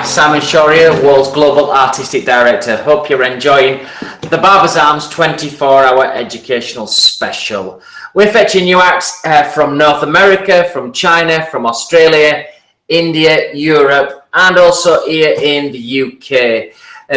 Simon Shorier, World's Global Artistic Director. Hope you're enjoying the Barber's Arms 24-hour educational special. We're fetching you acts from North America, from China, from Australia, India, Europe, and also here in the UK.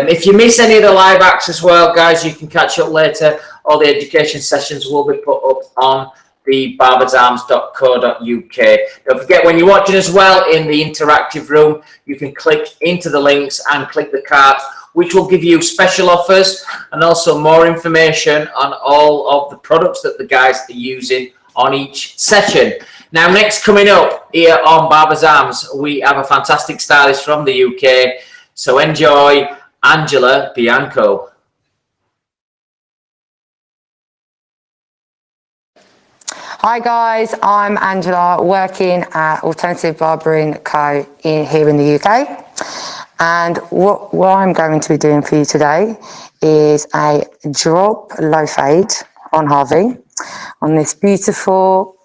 If you miss any of the live acts as well, guys, you can catch up later. All the education sessions will be put up on the barbersarms.co.uk. Don't forget, when you're watching as well in the interactive room, you can click into the links and click the card, which will give you special offers and also more information on all of the products that the guys are using on each session. Now, next coming up here on Barber's Arms, we have a fantastic stylist from the UK. So enjoy Angela Bianco. Hi guys, I'm Angela, working at Alternative Barbering Co. here in the UK. And what I'm going to be doing for you today is a drop low fade on Harvey on this beautiful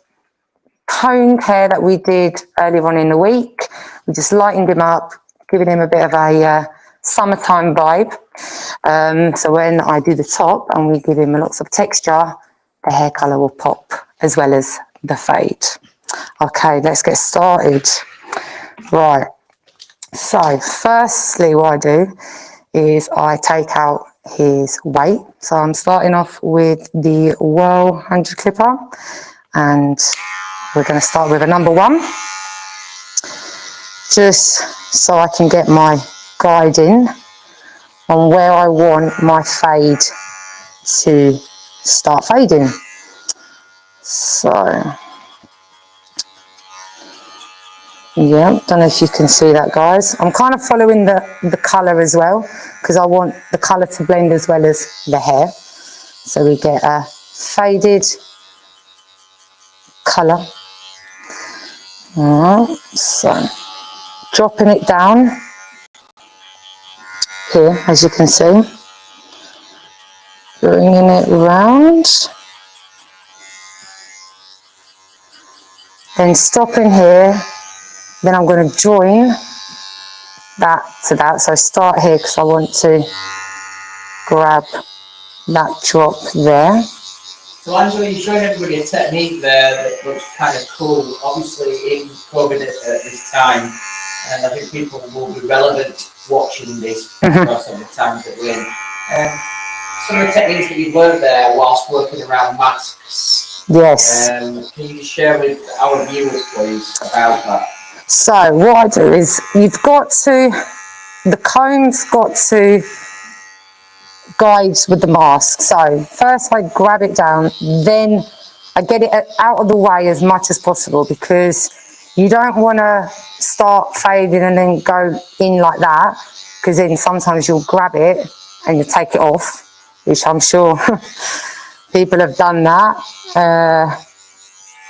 combed hair that we did earlier on in the week. We just lightened him up, giving him a bit of a summertime vibe. So when I do the top and we give him lots of texture, the hair colour will pop as well as the fade. Okay, let's get started. Right, so firstly what I do is I take out his weight. So I'm starting off with the Whirl 100 clipper, and we're going to start with a number 1, just so I can get my guiding on where I want my fade to start fading. So, yeah, don't know if you can see that, guys. I'm kind of following the colour as well, because I want the colour to blend as well as the hair. So we get a faded colour. Alright, so dropping it down here, as you can see. Bringing it round. Then stopping here, then I'm going to join that to that. So start here because I want to grab that drop there. So Angela, you're showing everybody a technique there that looks kind of cool. Obviously in COVID at this time, and I think people will be relevant watching this because of the times that we're in. Some of the techniques that you've learned there whilst working around masks. Yes. Can you just share with our viewers, please, about that? So what I do is the comb's got to guide with the mask. So first I grab it down, then I get it out of the way as much as possible, because you don't want to start fading and then go in like that, because then sometimes you'll grab it and you take it off, which I'm sure people have done that.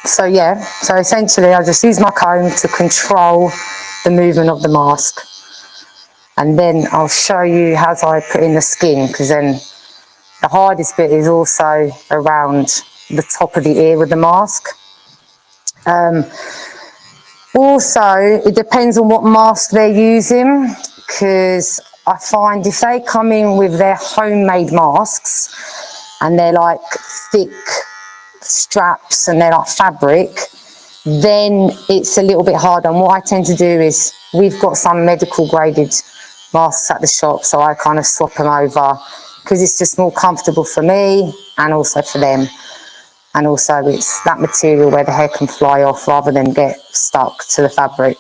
So yeah, so essentially I just use my comb to control the movement of the mask, and then I'll show you how I put in the skin, because then the hardest bit is also around the top of the ear with the mask. Also, it depends on what mask they're using, because I find if they come in with their homemade masks and they're like thick straps and they're like fabric, then it's a little bit harder. And what I tend to do is, we've got some medical graded masks at the shop, so I kind of swap them over because it's just more comfortable for me and also for them. And also it's that material where the hair can fly off rather than get stuck to the fabric,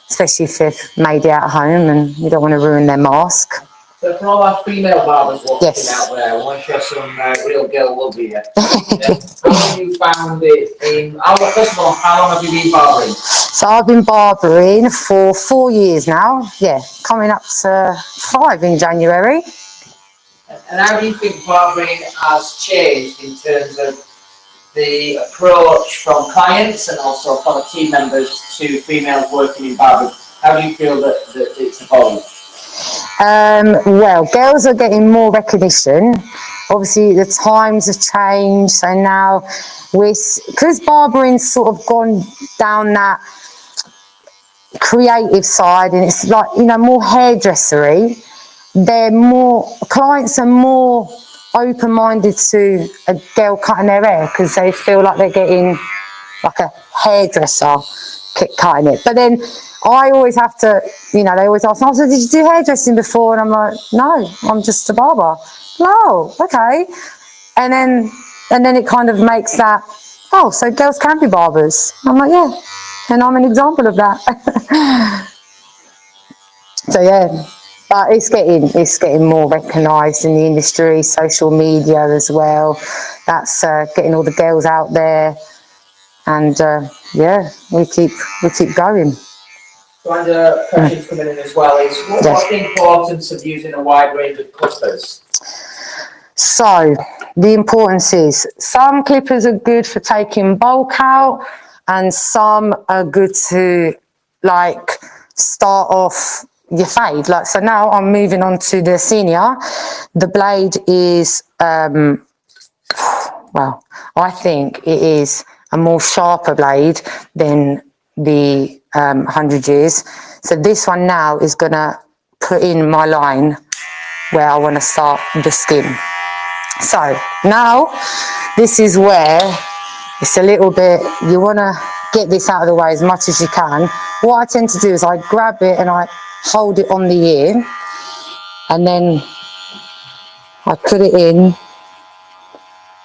especially if they've made it at home and you don't want to ruin their mask. So for all our female barbers watching out there, I want to show some real girl love here. How have you found it first of all, how long have you been barbering? So I've been barbering for 4 years now. Yeah, coming up to 5 in January. And how do you think barbering has changed in terms of the approach from clients and also from team members to females working in barbering? How do you feel that it's evolved? Well, girls are getting more recognition. Obviously, the times have changed, so now because barbering's sort of gone down that creative side, and it's like, more hairdressery. Clients are more open-minded to a girl cutting their hair because they feel like they're getting like a hairdresser cutting it. But then I always have to, they always ask, "Oh, so did you do hairdressing before?" And I'm like, "No, I'm just a barber." "No, okay." And then it kind of makes that, "Oh, so girls can be barbers." I'm like, "Yeah," and I'm an example of that. So yeah, but it's getting more recognised in the industry, social media as well. That's getting all the girls out there, and yeah, we keep going. So, and questions coming in as well is, what's the importance of using a wide range of clippers? So the importance is, some clippers are good for taking bulk out, and some are good to like start off your fade. Like, so now I'm moving on to the senior. The blade is well, I think it is a more sharper blade than the 100 years. So this one now is gonna put in my line where I want to start the skin. So now this is where it's a little bit, you want to get this out of the way as much as you can. What I tend to do is I grab it and I hold it on the ear, and then I put it in.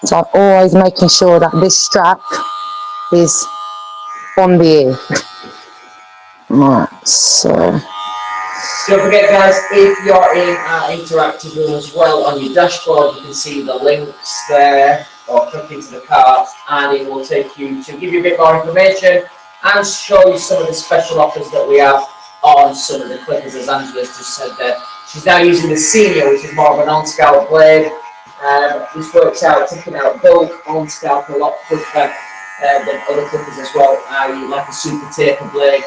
So I'm always making sure that this strap is on the ear. Right, so. Don't forget, guys, if you're in our interactive room as well, on your dashboard you can see the links there, or click into the cart, and it will take you to give you a bit more information and show you some of the special offers that we have on some of the clippers, as Angela's just said there. She's now using the senior, which is more of an on-scalp blade. This works out, taking out bulk on scalp a lot quicker than other clippers as well, i.e. like a super taper blade.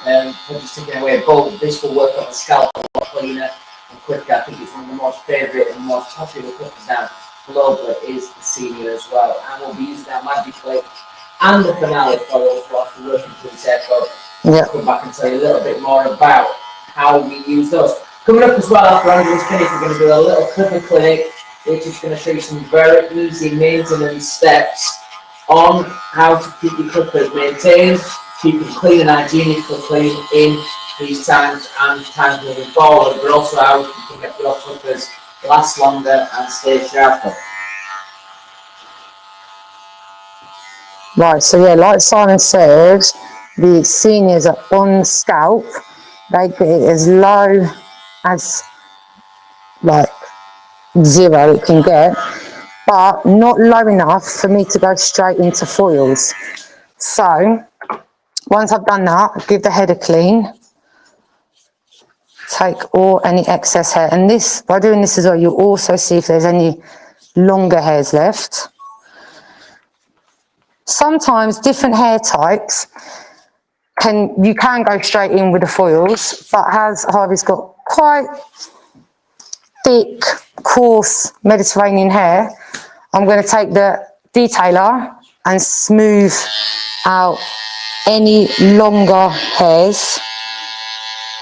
When just taking away bulk, this will work on the scalp a lot cleaner and quicker. I think it's one of the most favourite and most popular clippers now globally is the senior as well. And we'll be using our magic clip and the finale for those who are working through this aircraft. I'll come back and tell you a little bit more about how we use those. Coming up as well after Andrew's finished, we're going to do a little clipper clinic, which is going to show you some very easy maintenance steps on how to keep your clippers maintained, keep them clean and hygienically in these times and times moving forward, but also how you can make your clippers last longer and stay sharper. Right, so yeah, like Simon said, the seniors are on scalp. They get it as low as like 0 it can get, but not low enough for me to go straight into foils. So once I've done that, give the head a clean, take any excess hair, and this, by doing this as well, you'll also see if there's any longer hairs left. Sometimes different hair types you can go straight in with the foils, but as Harvey's got quite thick, coarse Mediterranean hair, I'm going to take the detailer and smooth out any longer hairs.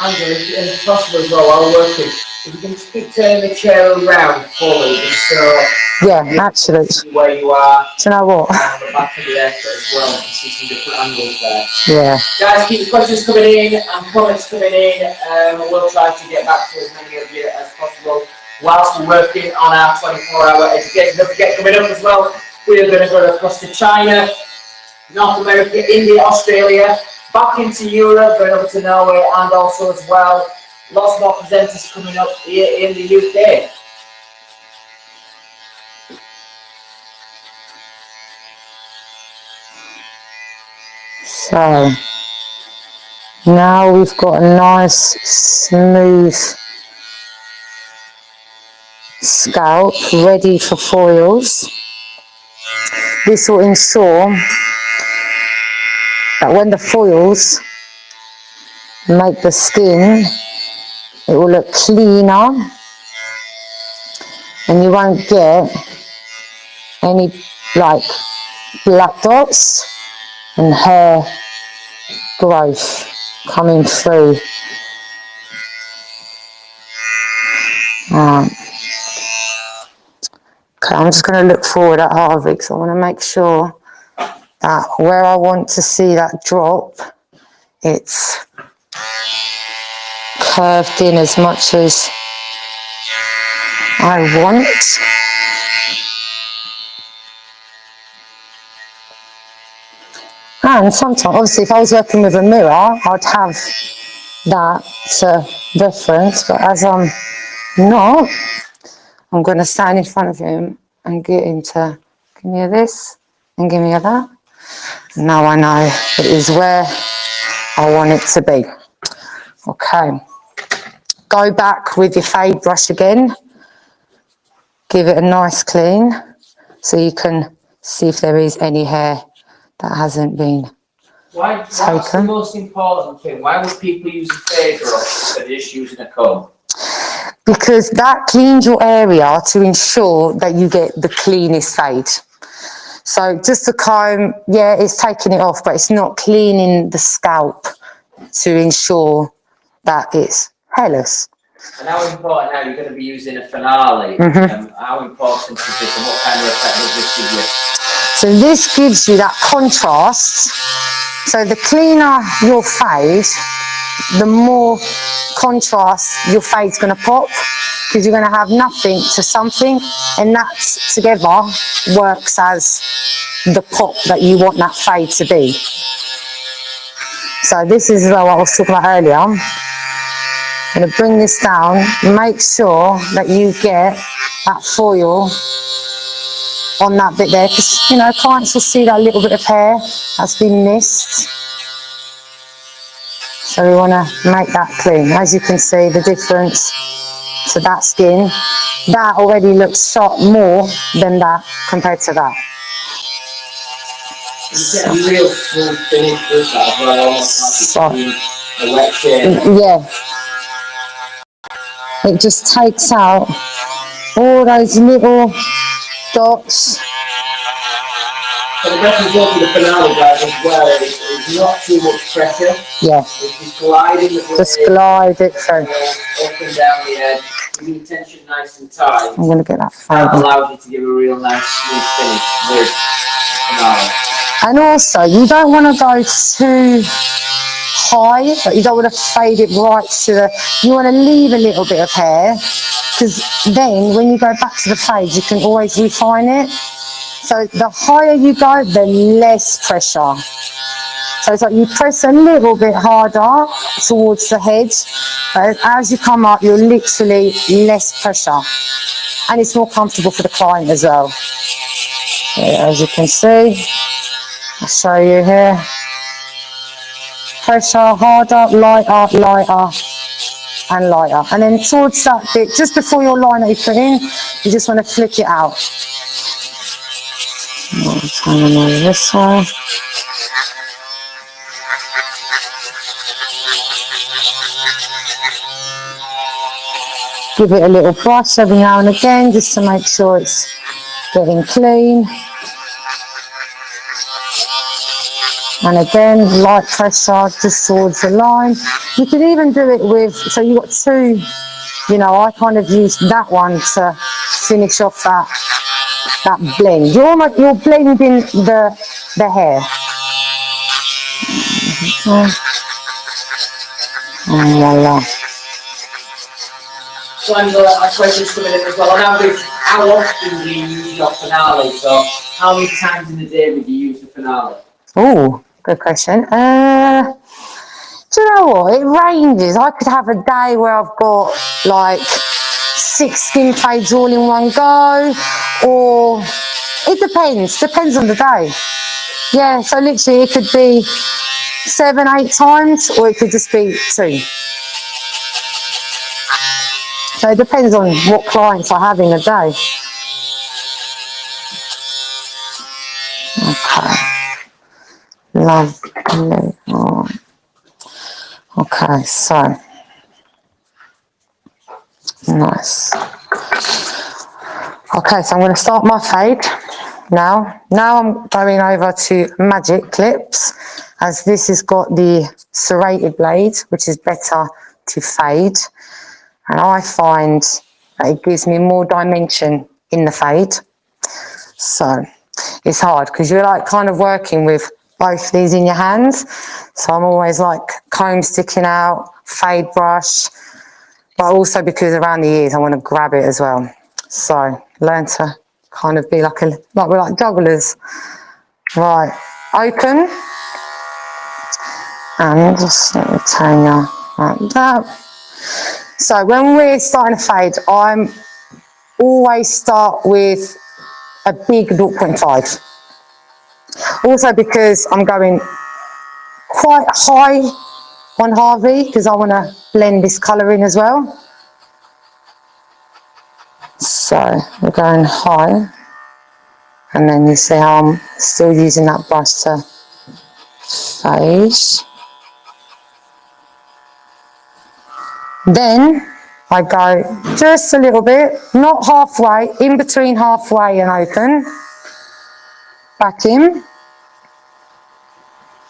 Andrew, if possible as well, while working, if you can just keep turning the chair around fully, just so yeah, actually, where you are. Do you know what? On the back of the aircraft as well, you can see some different angles there. Yeah. Guys, keep the questions coming in and comments coming in. We'll try to get back to as many of you as possible whilst we're working on our 24-hour education. Don't forget, coming up as well, we are going to go across to China, North America, India, Australia, back into Europe, going over to Norway, and also as well, lots more presenters coming up here in the UK. So now we've got a nice smooth scalp ready for foils. This will ensure that when the foils make the skin, it will look cleaner and you won't get any like black dots and hair growth coming through. Right. Okay, I'm just going to look forward at Harvey because I want to make sure that where I want to see that drop, it's curved in as much as I want. And sometimes, obviously, if I was working with a mirror, I'd have that to reference, but as I'm not, I'm going to stand in front of him and get him to give me this and give me that. Now I know it is where I want it to be. Okay. Go back with your fade brush again. Give it a nice clean so you can see if there is any hair that hasn't been What's the most important thing? Why would people use a fade brush instead of just using a comb? Because that cleans your area to ensure that you get the cleanest fade. So just the comb, yeah, it's taking it off, but it's not cleaning the scalp to ensure that it's hairless. And how important now you're going to be using a finale? How important is this and what kind of effect does this give you? So this gives you that contrast. So the cleaner your fade, the more contrast your fade's going to pop, because you're going to have nothing to something, and that together works as the pop that you want that fade to be. So this is what I was talking about earlier. I'm going to bring this down, make sure that you get that foil on that bit there, because you know clients will see that little bit of hair that's been missed. So we want to make that clean. As you can see, the difference to that skin, that already looks sharp more than that compared to that. You get a real smooth finish with that as well, almost like it's a wet shave. Yeah. It just takes out all those little dots. So the best result of the finale, guys, as well is not too much pressure. Yeah. It's just gliding the blade. Just glide it through. Up and down the edge. Keeping the tension nice and tight. I'm going to get that That fade. allows you to give a real nice smooth finish with the finale. And also, you don't want to go too high, but you don't want to fade it right to the... You want to leave a little bit of hair, because then when you go back to the fade, you can always refine it. So the higher you go, the less pressure. So it's like you press a little bit harder towards the head, but as you come up, you're literally less pressure. And it's more comfortable for the client as well. Yeah, as you can see, I'll show you here. Pressure, harder, lighter, lighter, and lighter. And then towards that bit, just before your line that you put in, you just want to flick it out. Turn them over this side. Give it a little brush every now and again just to make sure it's getting clean. And again, light pressure just towards the line. You can even do it with, so you've got two, you know, I kind of use that one to finish off that blend. You're blending the hair. And voila. So I'm going to ask questions coming in as well. On average, how often do you use your finale? So how many times in a day would you use the finale? Oh, good question. Do you know what? It ranges. I could have a day where I've got like 6 skin fades all in one go, or it depends on the day. Yeah, so literally it could be 7, 8 times, or it could just be 2. So it depends on what clients I have in a day. Okay. Lovely. All right. Okay, so nice. Okay, so I'm going to start my fade now. Now I'm going over to magic clips, as this has got the serrated blade, which is better to fade. And I find that it gives me more dimension in the fade. So it's hard because you're like kind of working with both these in your hands. So I'm always like comb sticking out, fade brush, but also because around the ears I want to grab it as well. So learn to kind of be like we're like jugglers. Right, open, and just let me turn you like that. So when we're starting to fade, I'm always start with a big 0.5. Also because I'm going quite high on Harvey because I want to blend this colour in as well. So we're going high, and then you see how I'm still using that brush to fade. Then I go just a little bit, not halfway, in between halfway and open, back in.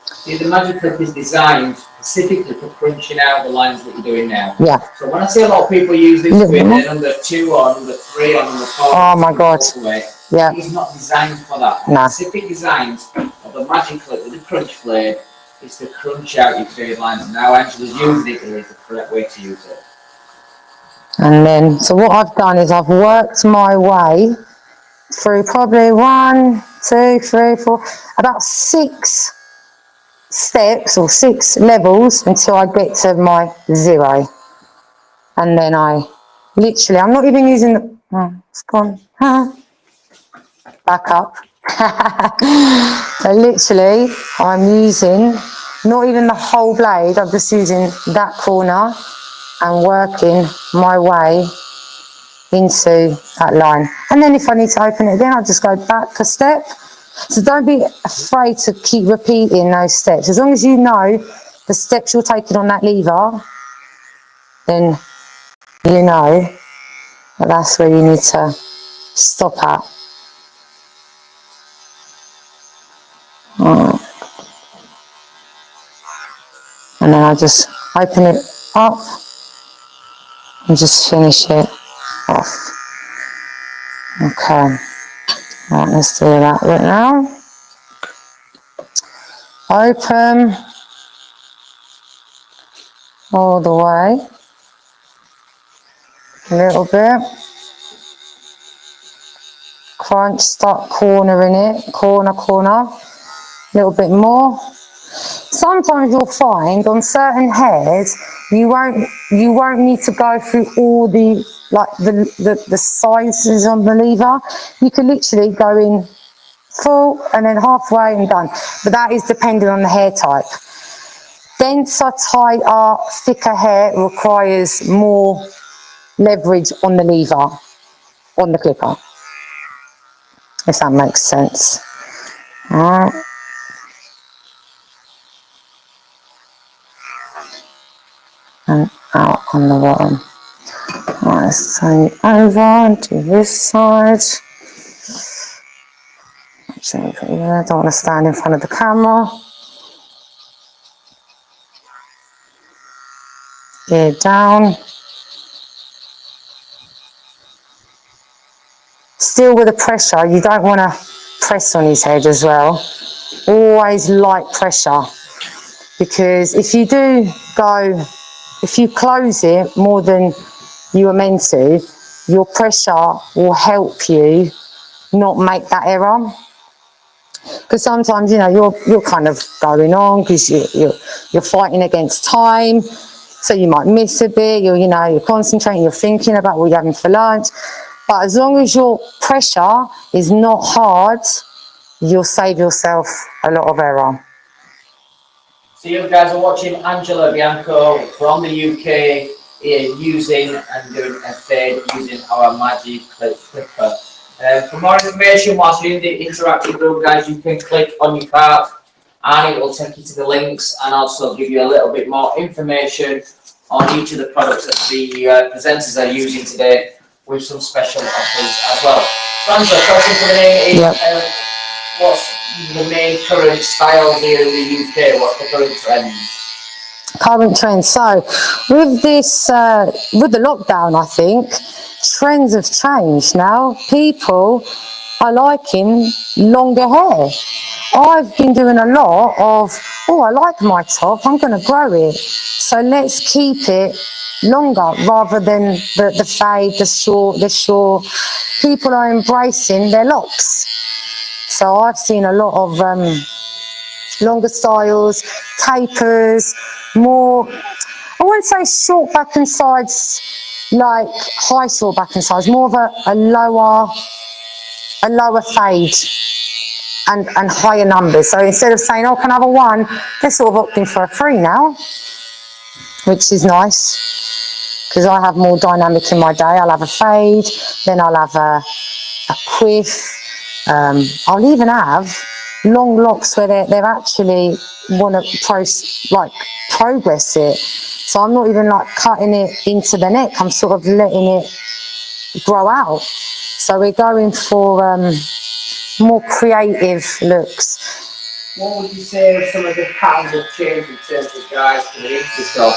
See, the magic clip is designed specifically for crunching out the lines that you're doing now. Yeah. So when I see a lot of people use this with their number 2 or number 3 or number 4, oh my god, yeah, it's not designed for that. Nah. The specific designs of the magic clip with the crunch blade is to crunch out your fade lines. And now Angela's using it, it is the correct way to use it. And then, so what I've done is I've worked my way through probably 1, 2, 3, 4, about 6 steps or 6 levels until I get to my 0. And then I literally, I'm not even using the, oh, it's gone, back up. So literally, I'm using not even the whole blade, I'm just using that corner and working my way into that line. And then if I need to open it again, I'll just go back a step. So don't be afraid to keep repeating those steps. As long as you know the steps you're taking on that lever, then you know that that's where you need to stop at. And then I just open it up and just finish it off. Okay, right, let's do that right now. Open all the way, a little bit. Crunch, start cornering it, corner, a little bit more. Sometimes you'll find on certain hairs you won't need to go through all the the sizes on the lever. You can literally go in full and then halfway and done. But that is depending on the hair type. Denser, tighter, thicker hair requires more leverage on the lever, on the clipper, if that makes sense. Alright. And out on the bottom. Right, let's turn it over to this side. I don't want to stand in front of the camera. Ear down. Still with the pressure, you don't want to press on his head as well. Always light pressure, because if you do go, if you close it more than you were meant to, your pressure will help you not make that error. Because sometimes, you know, you're kind of going on because you're fighting against time, so you might miss a bit. You're concentrating, you're thinking about what you're having for lunch. But as long as your pressure is not hard, you'll save yourself a lot of error. So you guys are watching Angela Bianco from the UK using and doing a fade using our magic clipper. For more information, whilst you're in the interactive room, guys, you can click on your card and it will take you to the links and also give you a little bit more information on each of the products that the presenters are using today, with some special offers as well. So Angela, question for the day is, what's the main current styles here in the UK? What's the current trends? Current trends. So with this, with the lockdown, I think trends have changed now. People are liking longer hair. I've been doing a lot of, oh, I like my top, I'm going to grow it. So let's keep it longer rather than the fade, the short. People are embracing their locks. So I've seen a lot of longer styles, tapers, more, I wouldn't say short back and sides, like high short back and sides, more of a lower fade and higher numbers. So instead of saying, oh, can I have a 1, they're sort of opting for a 3 now, which is nice because I have more dynamic in my day. I'll have a fade, then I'll have a quiff. I'll even have long locks where they're actually want to progress it. So I'm not even like cutting it into the neck. I'm sort of letting it grow out. So we're going for more creative looks. What would you say some of the patterns have changed in terms of guys coming into the shop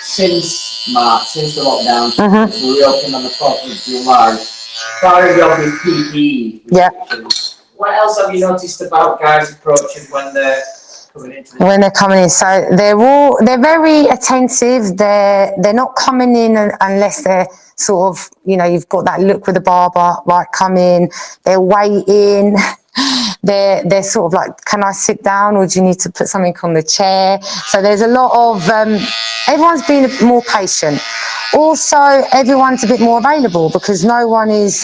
since March, since the lockdown, since we reopened on the 4th of July? Part of the obvious PPE. Yeah. What else have you noticed about guys approaching when they're coming into the when they're coming in? So they're very attentive. They're not coming in unless they're sort of, you know, you've got that look with the barber, right, come in, they're waiting. They're sort of like, can I sit down, or do you need to put something on the chair? So there's a lot of, everyone's being more patient. Also, everyone's a bit more available because no one is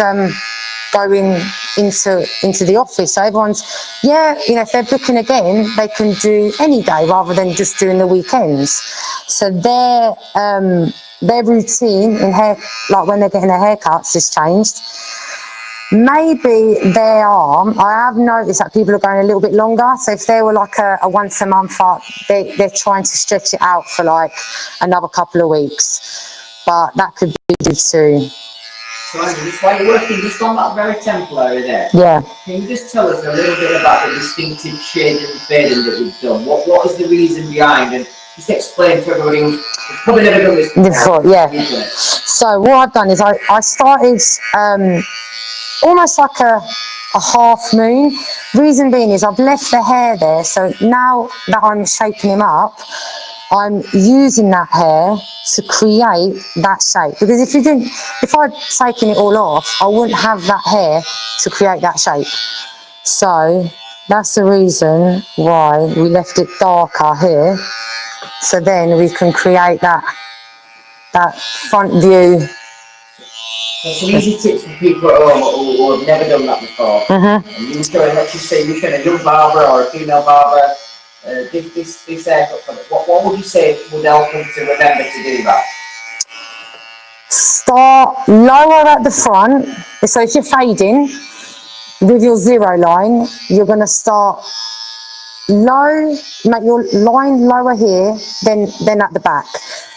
going into the office. So everyone's, yeah, you know, if they're booking again, they can do any day rather than just doing the weekends. So their routine in hair, like when they're getting their haircuts, has changed. Maybe their arm, I have noticed that people are going a little bit longer. So if they were like a once a month up, they're trying to stretch it out for like another couple of weeks. But that could be due to... So Andrew, just while you're working just on that very temporary there, yeah. Can you just tell us a little bit about the distinctive shading and fading that we've done? What is the reason behind, and just explain to everybody who's probably never done this before. Yeah. So what I've done is I started almost like a half moon. Reason being is I've left the hair there, so now that I'm shaping him up, I'm using that hair to create that shape. Because if I'd taken it all off, I wouldn't have that hair to create that shape. So that's the reason why we left it darker here, so then we can create that front view. So some easy tips for people at home who have never done that before. And you showing, let's just say you're showing a young barber or a female barber, this haircut. What would you say would help them to remember to do that? Start lower at the front. So if you're fading with your 0 line, you're going to start low, make your line lower here, then at the back.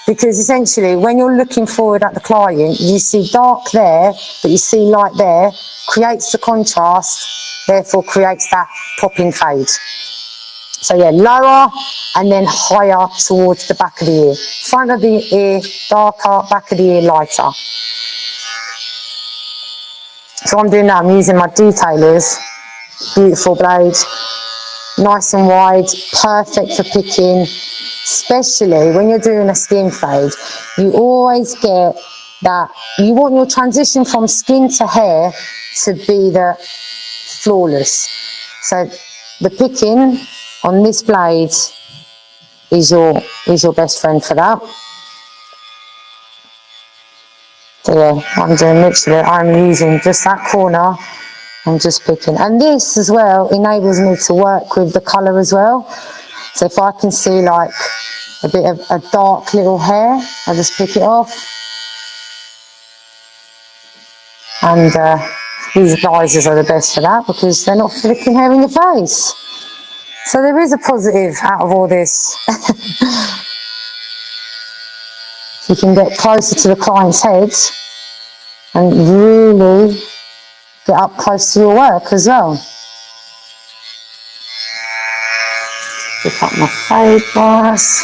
Because essentially, when you're looking forward at the client, you see dark there, but you see light there, creates the contrast, therefore creates that popping fade. So yeah, lower and then higher towards the back of the ear. Front of the ear darker, back of the ear lighter. So what I'm doing now, I'm using my detailers, beautiful blade, nice and wide, perfect for picking, especially when you're doing a skin fade. You always get that, you want your transition from skin to hair to be the flawless. So the picking on this blade is your best friend for that. So yeah, I'm doing literally, I'm using just that corner. I'm just picking. And this as well enables me to work with the colour as well. So if I can see like a bit of a dark little hair, I just pick it off. And these advisors are the best for that because they're not flicking hair in your face. So there is a positive out of all this. You can get closer to the client's heads and really get up close to your work as well. Pick up my fade brush.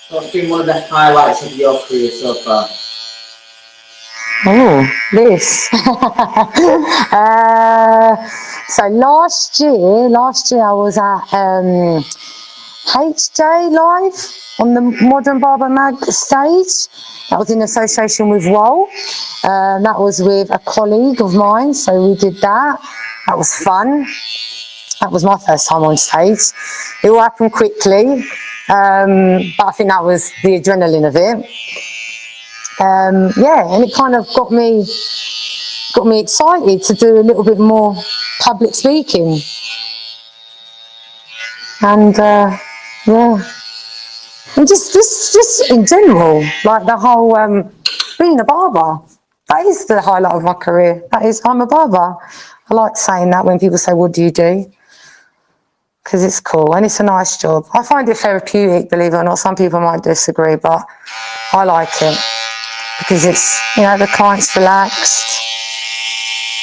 What's been one of the highlights of your career so far? Oh, this. So last year I was at HJ Live on the Modern Barber Mag stage. That was in association with Woll. That was with a colleague of mine, so we did that. That was fun. That was my first time on stage. It all happened quickly, but I think that was the adrenaline of it. Yeah, and it kind of got me excited to do a little bit more public speaking. And yeah, and just in general, like the whole being a barber. That is the highlight of my career. That is, I'm a barber. I like saying that when people say, "What do you do?" Because it's cool and it's a nice job. I find it therapeutic, believe it or not. Some people might disagree, but I like it because it's, you know, the client's relaxed.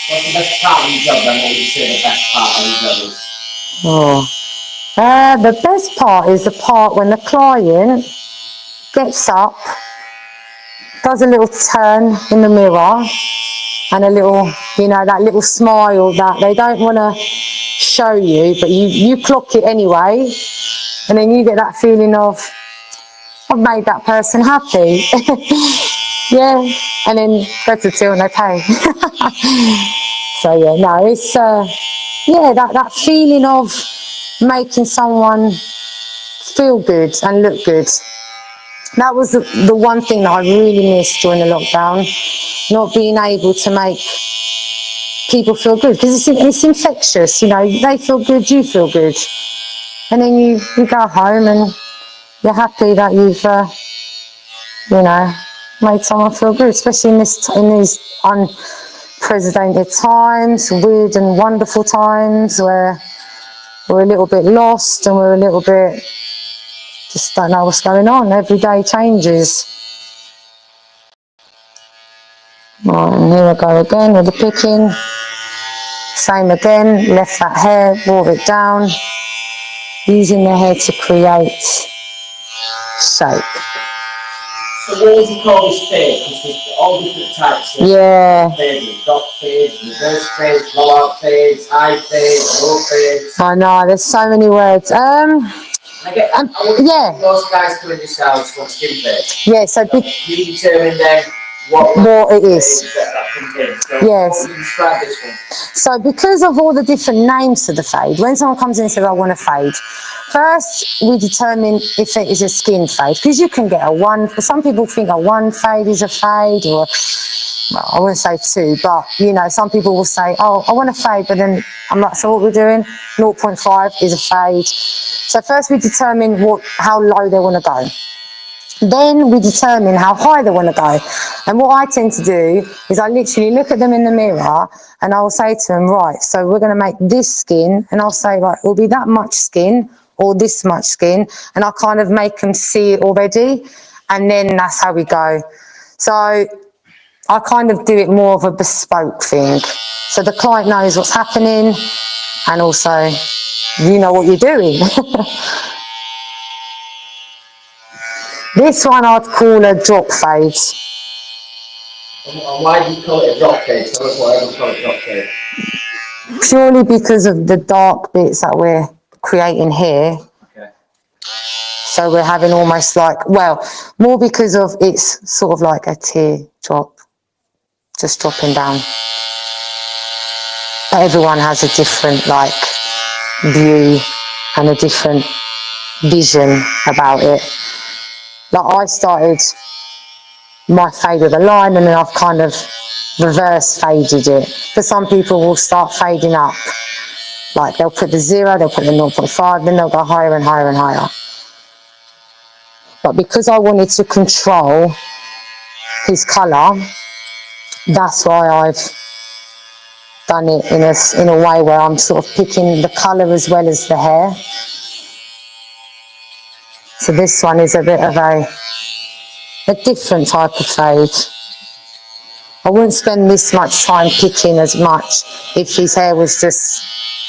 What's the best part of your job then? What would you say the best part of your job is? Oh. The best part is the part when the client gets up, does a little turn in the mirror and a little, you know, that little smile that they don't want to show you, but you clock it anyway, and then you get that feeling of, I've made that person happy. Yeah, and then go to the till and they pay. So yeah, no, it's yeah, that feeling of making someone feel good and look good. That was the one thing that I really missed during the lockdown, not being able to make people feel good, because it's infectious, you know, they feel good, you feel good, and then you go home and you're happy that you've you know, made someone feel good, especially in these unprecedented times, weird and wonderful times where we're a little bit lost and we're a little bit just don't know what's going on. Every day changes. Right, and here I go again with the picking. Same again, left that hair, brought it down, using the hair to create shape. So what would you call this fade? Because there's all different types of fades. Dot fades, reverse fades, blowout fades, high fades, low fades. I know, there's so many words. Yeah. Most guys come in yourselves for skin fade. Yeah, so you determine then what it is. So yes. How would you describe this one? So because of all the different names to the fade, when someone comes in and says, I want a fade, first we determine if it is a skin fade, because you can get a one, some people think a one fade is a fade, or, well, I wouldn't say two, but, you know, some people will say, oh, I want a fade, but then I'm like, so what we're doing, 0.5 is a fade. So first we determine how low they want to go. Then we determine how high they want to go. And what I tend to do is I literally look at them in the mirror and I'll say to them, right, so we're going to make this skin, and I'll say, right, it'll be that much skin or this much skin, and I'll kind of make them see it already, and then that's how we go. So I kind of do it more of a bespoke thing. So the client knows what's happening, and also you know what you're doing. This one I'd call a drop fade. And why do you call it a drop fade? Tell us why you call it drop fade. Purely because of the dark bits that we're creating here. Okay. So we're having almost like, well, more because of it's sort of like a tear drop, just dropping down. But everyone has a different like view and a different vision about it. Like I started my fade with a line, and then I've kind of reverse faded it. But some people will start fading up. Like they'll put the 0, they'll put the 0.5, then they'll go higher and higher and higher. But because I wanted to control his colour, that's why I've done it in a way where I'm sort of picking the colour as well as the hair. So this one is a bit of a different type of fade. I wouldn't spend this much time picking as much if his hair was just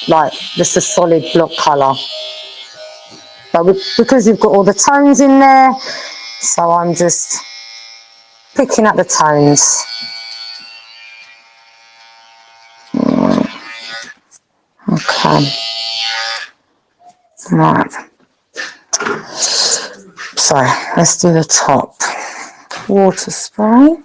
a solid block colour. But because we've got all the tones in there, so I'm just picking up the tones. Okay. Right. So let's do the top. Water spray.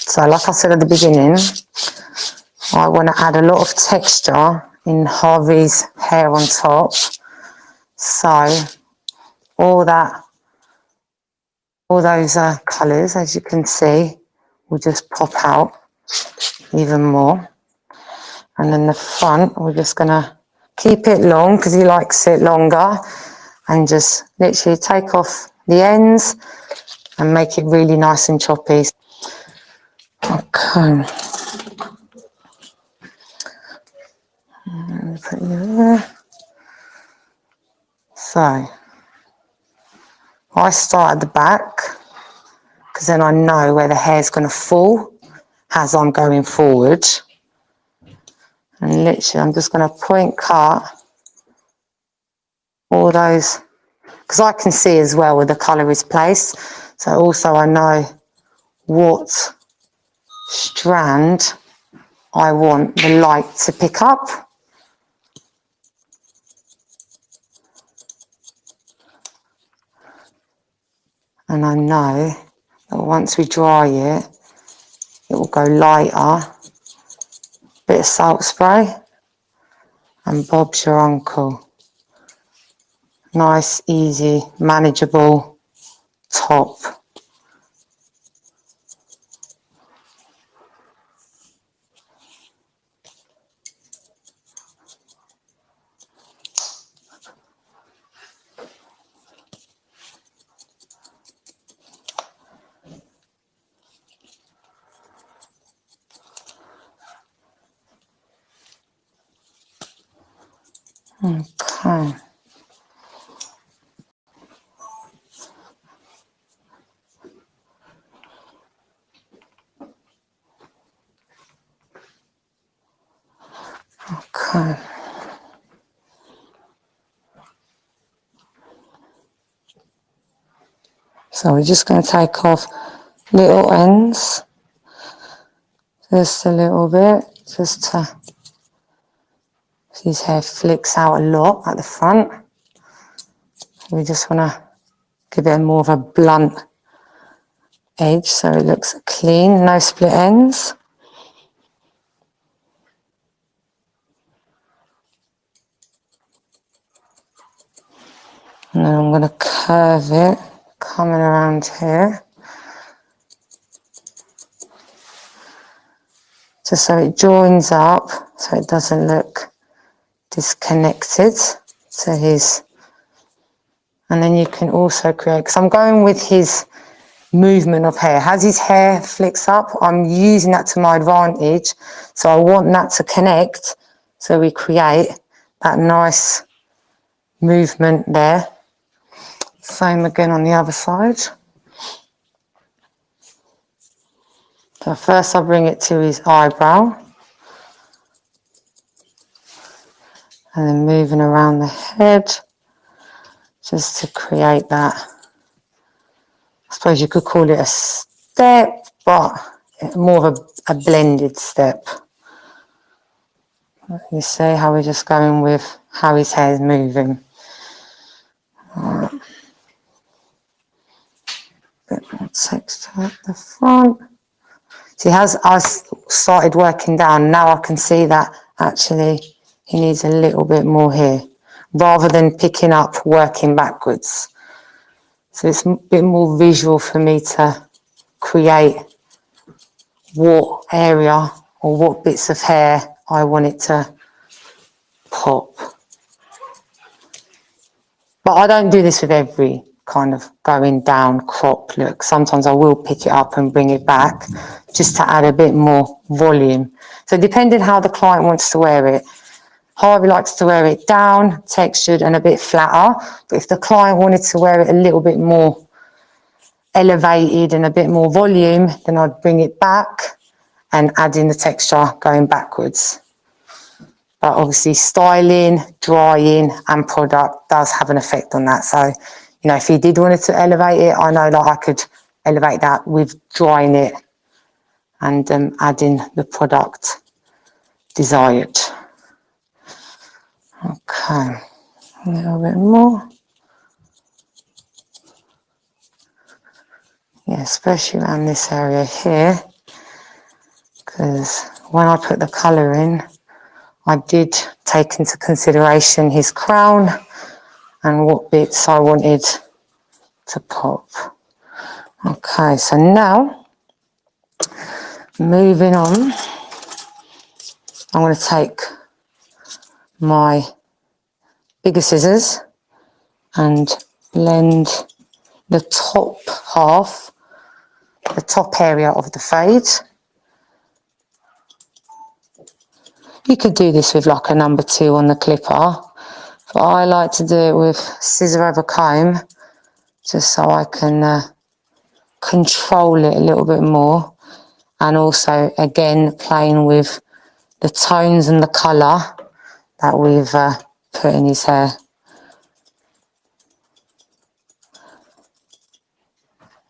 So like I said at the beginning, I want to add a lot of texture in Harvey's hair on top. So all those colours, as you can see, will just pop out even more. And then the front, we're just going to keep it long because he likes it longer, and just literally take off the ends and make it really nice and choppy. Okay. Put you there. So I start at the back because then I know where the hair's going to fall as I'm going forward. And literally I'm just going to point cut all those, because I can see as well where the colour is placed. So also I know what strand I want the light to pick up. And I know that once we dry it, it will go lighter. Bit of salt spray and Bob's your uncle. Nice, easy, manageable top. Okay. Okay. So we're just going to take off little ends, just a little bit, just to, his hair flicks out a lot at the front. We just want to give it more of a blunt edge so it looks clean, no split ends. And then I'm going to curve it, coming around here, just so it joins up, so it doesn't look disconnected to his. And then you can also create, because I'm going with his movement of hair. As his hair flicks up, I'm using that to my advantage. So I want that to connect, so we create that nice movement there. Same again on the other side. So first I bring it to his eyebrow, and then moving around the head, just to create that. I suppose you could call it a step, but more of a blended step. You see how we're just going with how his hair is moving. Right. Bit more texture at the front. See, as I started working down, now I can see that actually he needs a little bit more here, rather than picking up, working backwards. So it's a bit more visual for me to create what area or what bits of hair I want it to pop. But I don't do this with every kind of going down crop look. Sometimes I will pick it up and bring it back just to add a bit more volume. So depending how the client wants to wear it. Harvey likes to wear it down, textured and a bit flatter. But if the client wanted to wear it a little bit more elevated and a bit more volume, then I'd bring it back and add in the texture going backwards. But obviously styling, drying and product does have an effect on that. So, you know, if you did want to elevate it, I know that I could elevate that with drying it and adding the product desired. Okay, a little bit more. Yeah, especially around this area here, because when I put the colour in, I did take into consideration his crown and what bits I wanted to pop. Okay, so now, moving on, I'm going to take my bigger scissors and blend the top half, the top area of the fade. You could do this with like a number 2 on the clipper, but I like to do it with scissor over comb, just so I can control it a little bit more, and also again playing with the tones and the colour that we've put in his hair.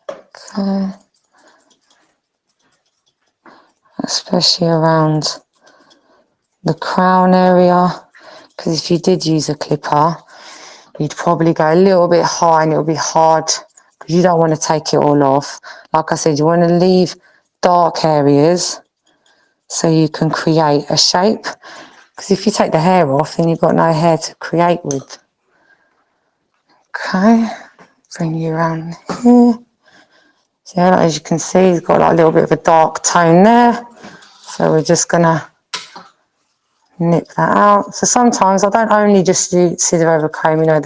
Okay. Especially around the crown area, because if you did use a clipper, you'd probably go a little bit high and it'll be hard because you don't want to take it all off. Like I said, you want to leave dark areas so you can create a shape, because if you take the hair off, then you've got no hair to create with. Okay, bring you around here. So yeah, as you can see, he's got like a little bit of a dark tone there. So we're just gonna nip that out. So sometimes I don't only just use scissor over comb, you know,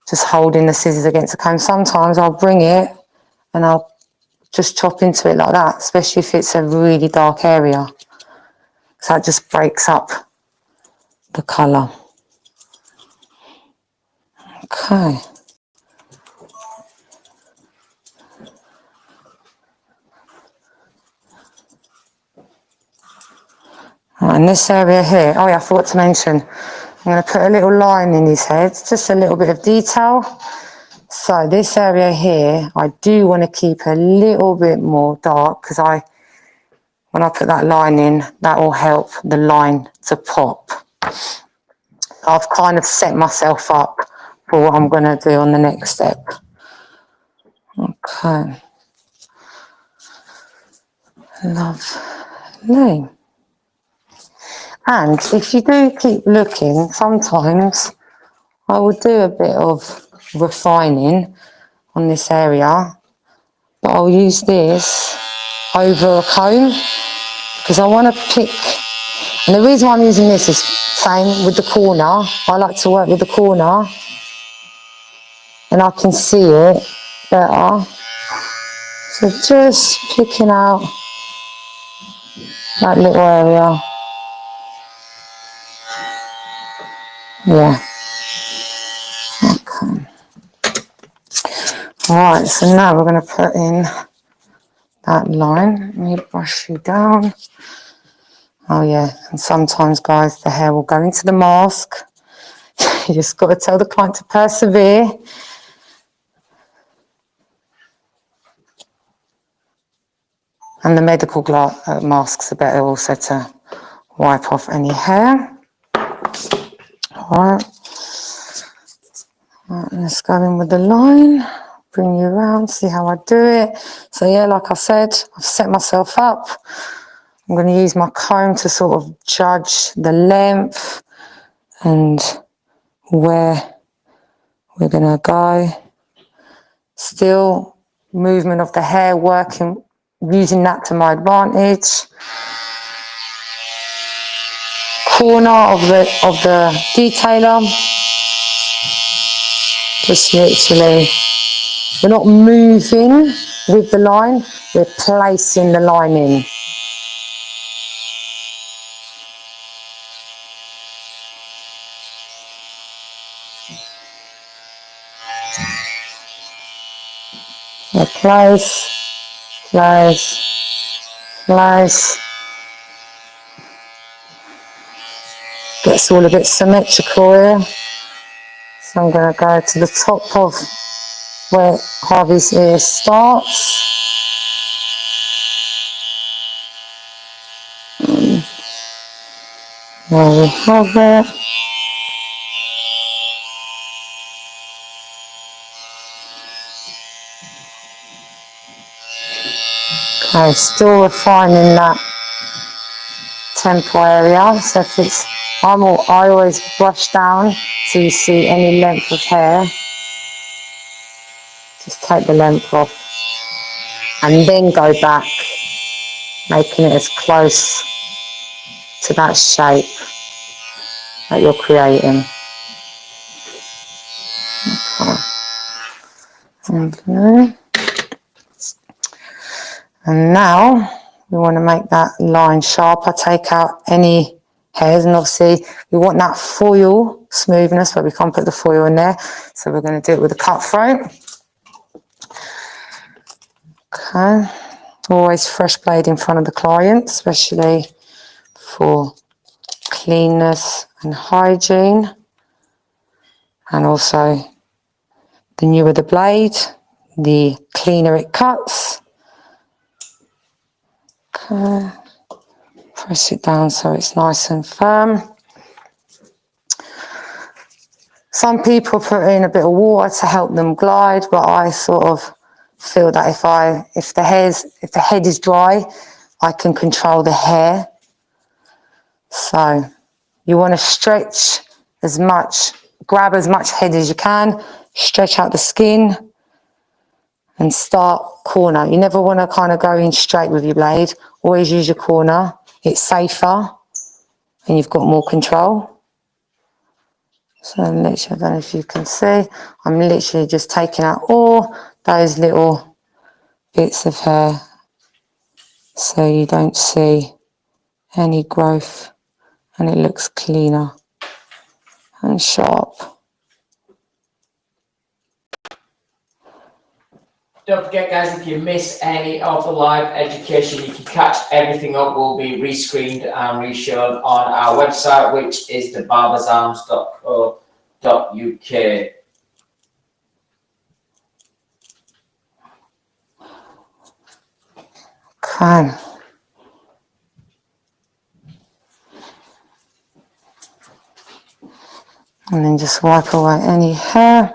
just holding the scissors against the comb. Sometimes I'll bring it and I'll just chop into it like that, especially if it's a really dark area. So it just breaks up the colour. Okay. Right, and this area here, oh yeah, I forgot to mention, I'm going to put a little line in his head, just a little bit of detail. So this area here, I do want to keep a little bit more dark, because when I put that line in, that will help the line to pop. I've kind of set myself up for what I'm going to do on the next step. Okay. Lovely. And if you do keep looking, sometimes I will do a bit of refining on this area, but I'll use this over a comb because I want to pick, and the reason why I'm using this is same with the corner. I like to work with the corner and I can see it better. So just picking out that little area. Yeah. Okay. Alright, so now we're going to put in that line. Let me brush you down. Oh yeah, and sometimes guys the hair will go into the mask. You just got to tell the client to persevere. And the medical masks are better also to wipe off any hair. Alright. Right, let's go in with the line. Bring you around, see how I do it. So yeah, like I said, I've set myself up. I'm going to use my comb to sort of judge the length and where we're going to go. Still movement of the hair, working, using that to my advantage. Corner of the detailer. Just literally, we're not moving with the line, we're placing the line in. So place, place, place. it's all a bit symmetrical here. So I'm going to go to the top of where Harvey's ear starts. There we have it. Okay, still refining that temple area. So if it's, I always brush down so you see any length of hair. Just take the length off and then go back, making it as close to that shape that you're creating. Okay. And now we want to make that line sharper, take out any hairs, and obviously we want that foil smoothness, but we can't put the foil in there, so we're going to do it with a cutthroat. Okay, always fresh blade in front of the client, especially for cleanness and hygiene. And also, the newer the blade, the cleaner it cuts. Okay, press it down so it's nice and firm. Some people put in a bit of water to help them glide, but I sort of feel that if the head is dry, I can control the hair. So you want to stretch as much, grab as much head as you can, stretch out the skin and start corner. You never want to kind of go in straight with your blade. Always use your corner. It's safer and you've got more control. So literally, I don't know if you can see, I'm literally just taking out all those little bits of hair so you don't see any growth and it looks cleaner and sharp. Don't forget, guys, if you miss any of the live education, you can catch everything up. Will be rescreened and reshown on our website, which is thebarbersarms.co.uk. Okay. And then just wipe away any hair.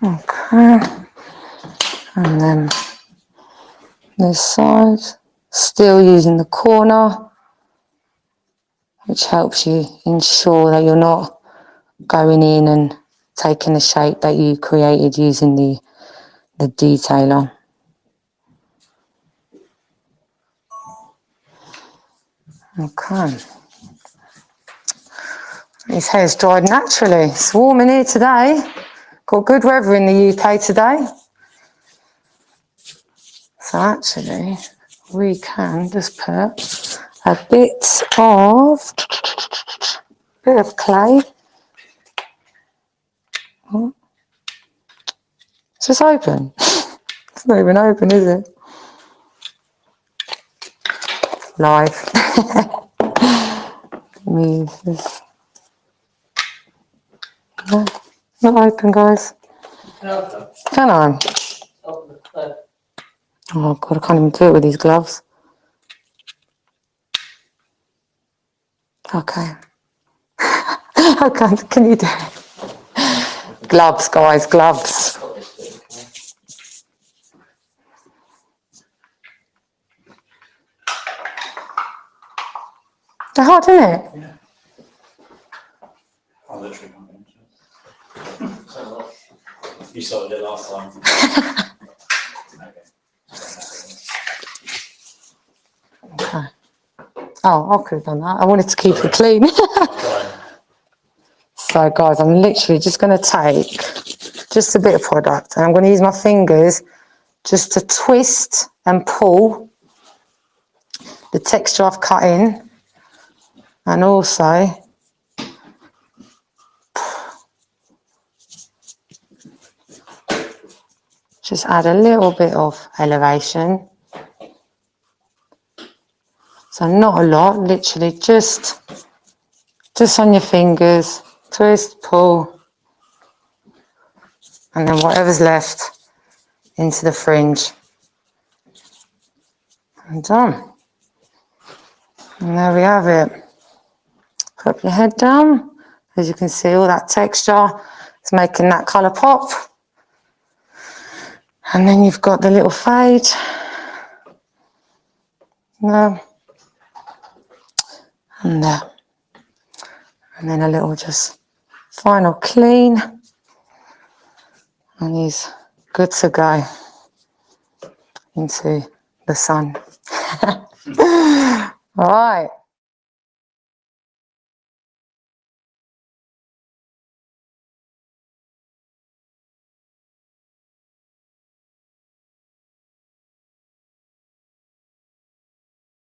Okay, and then this side, still using the corner, which helps you ensure that you're not going in and taking the shape that you created using the detailer. Okay. His hair's dried naturally. It's warm in here today. Got good weather in the UK today. So actually, we can just put a bit of clay. Oh. Is this open? It's not even open, is it? Live. Move this. No, not open, guys. Can I? Oh God, I can't even do it with these gloves. Okay. Okay, can you do it? Gloves, guys, gloves. They're hot, isn't it? Yeah. I literally can't get into it. You sorted it last time. Okay. Oh, I could have done that. I wanted to keep it clean. So, guys, I'm literally just going to take just a bit of product and I'm going to use my fingers just to twist and pull the texture I've cut in, and also just add a little bit of elevation. So not a lot, literally just on your fingers, twist, pull, and then whatever's left into the fringe. And done. And there we have it. Put your head down. As you can see, all that texture is making that colour pop. And then you've got the little fade. There. And there. And then a little just final clean. And he's good to go into the sun. All right.